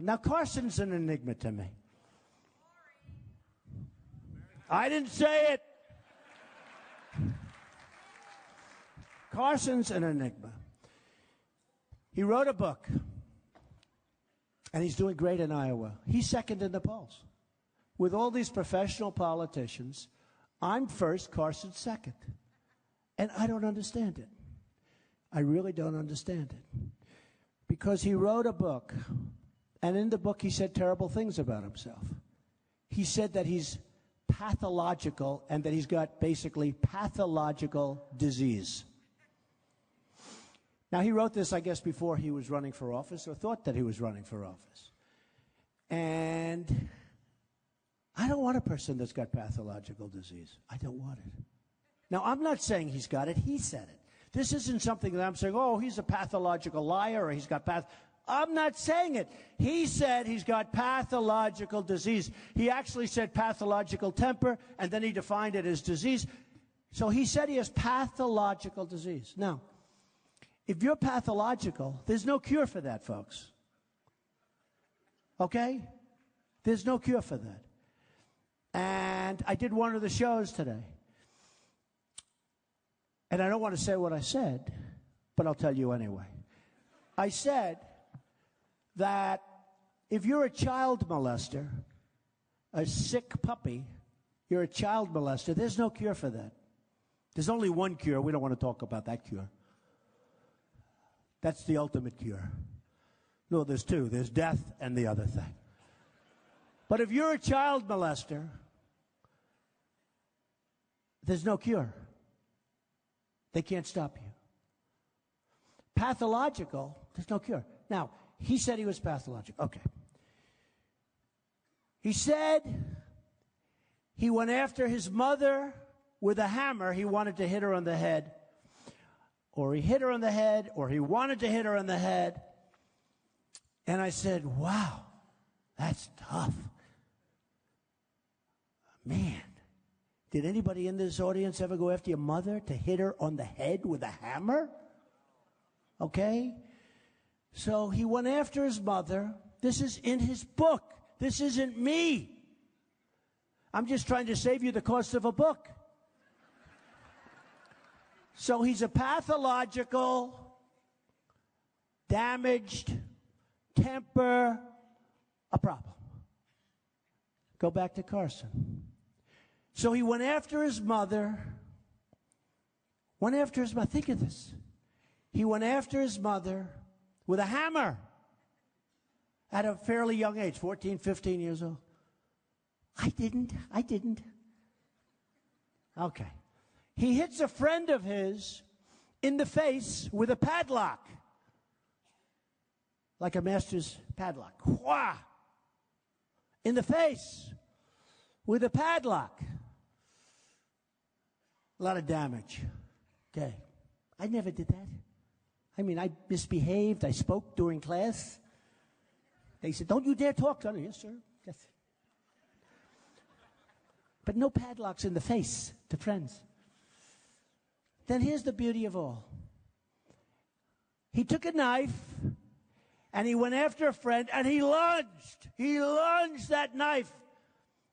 Now, Carson's an enigma to me. I didn't say it. Carson's an enigma. He wrote a book, and he's doing great in Iowa. He's second in the polls. With all these professional politicians, I'm first, Carson's second. And I don't understand it. I really don't understand it. Because he wrote a book, and in the book he said terrible things about himself. He said that he's pathological and that he's got basically pathological disease. Now, he wrote this, I guess, before he was running for office or thought that he was running for office. And I don't want a person that's got pathological disease. I don't want it. Now, I'm not saying he's got it. He said it. This isn't something that I'm saying, oh, he's a pathological liar or he's got I'm not saying it. He said he's got pathological disease. He actually said pathological temper, and then he defined it as disease. So he said he has pathological disease. Now, if you're pathological, there's no cure for that, folks. Okay? There's no cure for that. And I did one of the shows today. And I don't want to say what I said, but I'll tell you anyway. I said that if you're a child molester, a sick puppy, you're a child molester, there's no cure for that. There's only one cure. We don't want to talk about that cure. That's the ultimate cure. No, there's two. There's death and the other thing. But if you're a child molester, there's no cure. They can't stop you. Pathological, there's no cure. Now, he said he was pathological. Okay. He said he went after his mother with a hammer. He wanted to hit her on the head. Or he hit her on the head, or he wanted to hit her on the head. And I said, wow, that's tough. Man, did anybody in this audience ever go after your mother to hit her on the head with a hammer? Okay? So he went after his mother. This is in his book. This isn't me. I'm just trying to save you the cost of a book. So he's a pathological, damaged, temper, a problem. Go back to Carson. So he went after his mother. Think of this. He went after his mother with a hammer at a fairly young age, 14, 15 years old. I didn't. Okay. He hits a friend of his in the face with a padlock. Like a master's padlock. Wah! In the face with a padlock. A lot of damage. Okay. I never did that. I mean, I misbehaved. I spoke during class. They said, don't you dare talk to me. Yes, sir. Yes. But no padlocks in the face to friends. Then here's the beauty of all. He took a knife and he went after a friend and he lunged that knife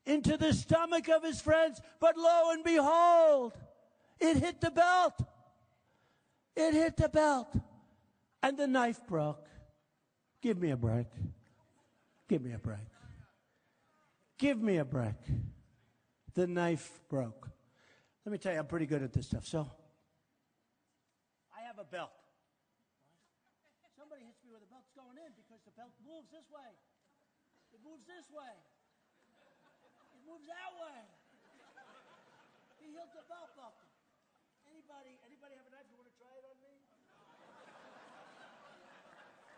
into the stomach of his friends. But lo and behold, it hit the belt. It hit the belt. And the knife broke. Give me a break. Give me a break. Give me a break. The knife broke. Let me tell you, I'm pretty good at this stuff. So, I have a belt. Somebody hits me with a belt. It's going in because the belt moves this way. It moves this way. It moves that way. He hit the belt buckle. Anybody have a knife? You want to try it on me?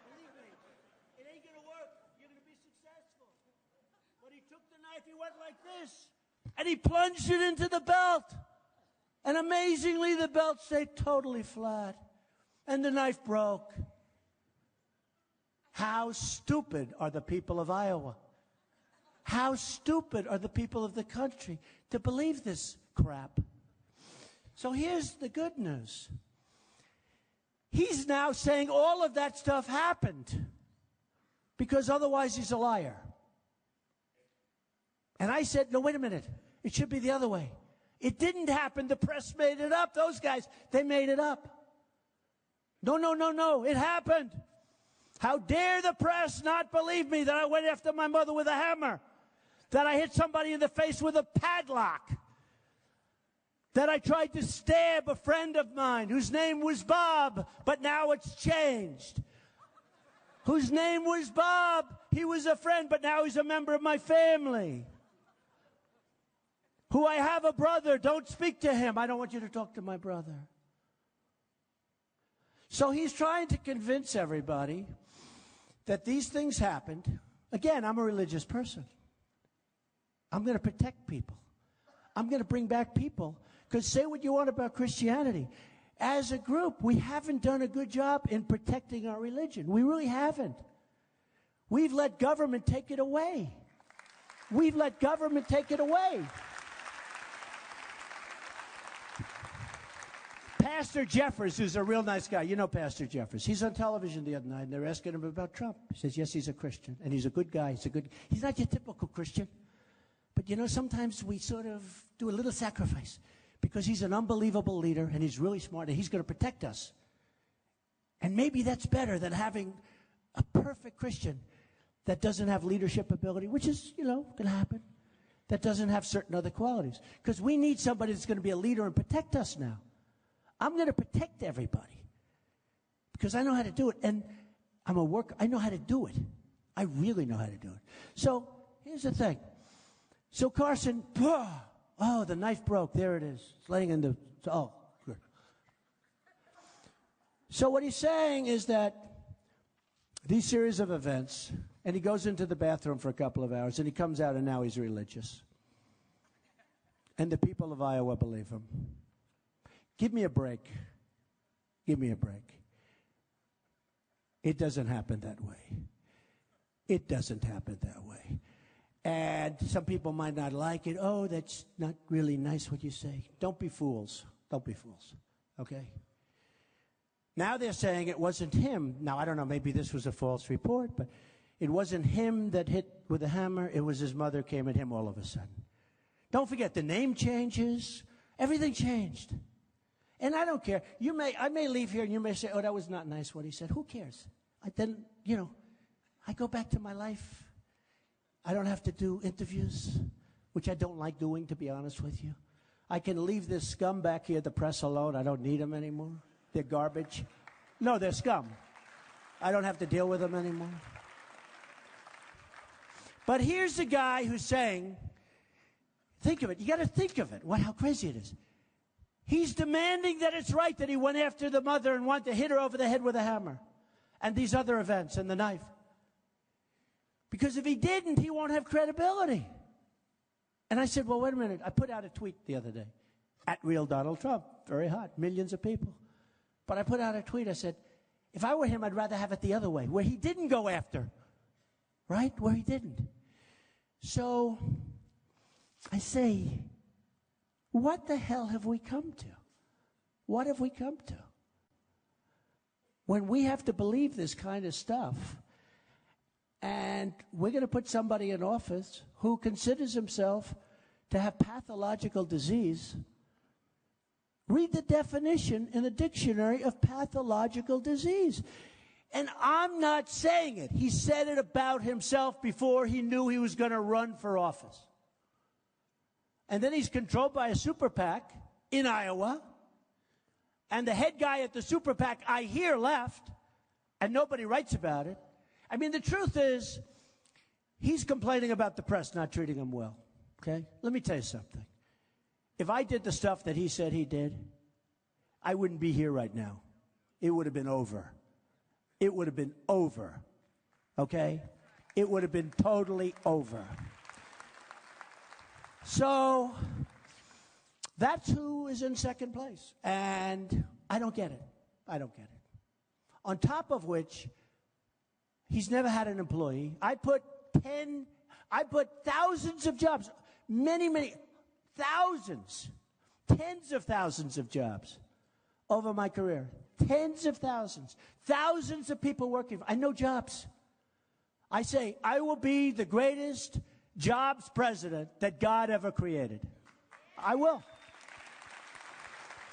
Believe me, it ain't going to work. You're going to be successful. But he took the knife, he went like this, and he plunged it into the belt. And amazingly, the belt stayed totally flat. And the knife broke. How stupid are the people of Iowa? How stupid are the people of the country to believe this crap? So here's the good news. He's now saying all of that stuff happened. because otherwise he's a liar. And I said, no, wait a minute. It should be the other way. It didn't happen. The press made it up. Those guys, they made it up. No. It happened. How dare the press not believe me that I went after my mother with a hammer, that I hit somebody in the face with a padlock, that I tried to stab a friend of mine whose name was Bob, but now it's changed. Whose name was Bob. He was a friend, but now he's a member of my family. Who I have a brother. Don't speak to him. I don't want you to talk to my brother. So he's trying to convince everybody that these things happened. Again, I'm a religious person. I'm going to protect people. I'm going to bring back people. Because say what you want about Christianity. As a group, we haven't done a good job in protecting our religion. We really haven't. We've let government take it away. We've let government take it away. Pastor Jeffers, who's a real nice guy. You know Pastor Jeffers. He's on television the other night, and they're asking him about Trump. He says, yes, he's a Christian, and he's a good guy. He's not your typical Christian. But, you know, sometimes we sort of do a little sacrifice because he's an unbelievable leader, and he's really smart, and he's going to protect us. And maybe that's better than having a perfect Christian that doesn't have leadership ability, which is, you know, going to happen, that doesn't have certain other qualities. Because we need somebody that's going to be a leader and protect us now. I'm going to protect everybody because I know how to do it. And I'm a worker. I know how to do it. I really know how to do it. So here's the thing. So Carson, oh, the knife broke. There it is. It's laying in the, oh, good. So what he's saying is that these series of events, and he goes into the bathroom for a couple of hours, and he comes out, and now he's religious. And the people of Iowa believe him. Give me a break. Give me a break. It doesn't happen that way. It doesn't happen that way. And some people might not like it. Oh, that's not really nice what you say. Don't be fools. Don't be fools. Okay? Now they're saying it wasn't him. Now, I don't know, maybe this was a false report, but it wasn't him that hit with a hammer. It was his mother came at him all of a sudden. Don't forget, the name changes. Everything changed. And I don't care. I may leave here and you may say, oh, that was not nice what he said. Who cares? Then, you know, I go back to my life. I don't have to do interviews, which I don't like doing, to be honest with you. I can leave this scum back here at the press alone. I don't need them anymore. They're garbage. No, they're scum. I don't have to deal with them anymore. But here's the guy who's saying, think of it. You got to think of it. How crazy it is. He's demanding that it's right that he went after the mother and wanted to hit her over the head with a hammer. And these other events and the knife. Because if he didn't, he won't have credibility. And I said, well, wait a minute. I put out a tweet the other day. At real Donald Trump. Very hot. Millions of people. But I put out a tweet. I said, if I were him, I'd rather have it the other way. Where he didn't go after. Right? Where he didn't. So, I say, what the hell have we come to? What have we come to? When we have to believe this kind of stuff, and we're going to put somebody in office who considers himself to have pathological disease. Read the definition in the dictionary of pathological disease. And I'm not saying it. He said it about himself before he knew he was going to run for office. And then he's controlled by a super PAC in Iowa. And the head guy at the super PAC, I hear, left. And nobody writes about it. I mean, the truth is, he's complaining about the press not treating him well. Okay? Let me tell you something. If I did the stuff that he said he did, I wouldn't be here right now. It would have been over. It would have been over. Okay? It would have been totally over. So, that's who is in second place. And I don't get it. I don't get it. On top of which, he's never had an employee. I put thousands of jobs, many, thousands, tens of thousands of jobs over my career. Tens of thousands. Thousands of people working. I know jobs. I say, I will be the greatest jobs president that God ever created. I will.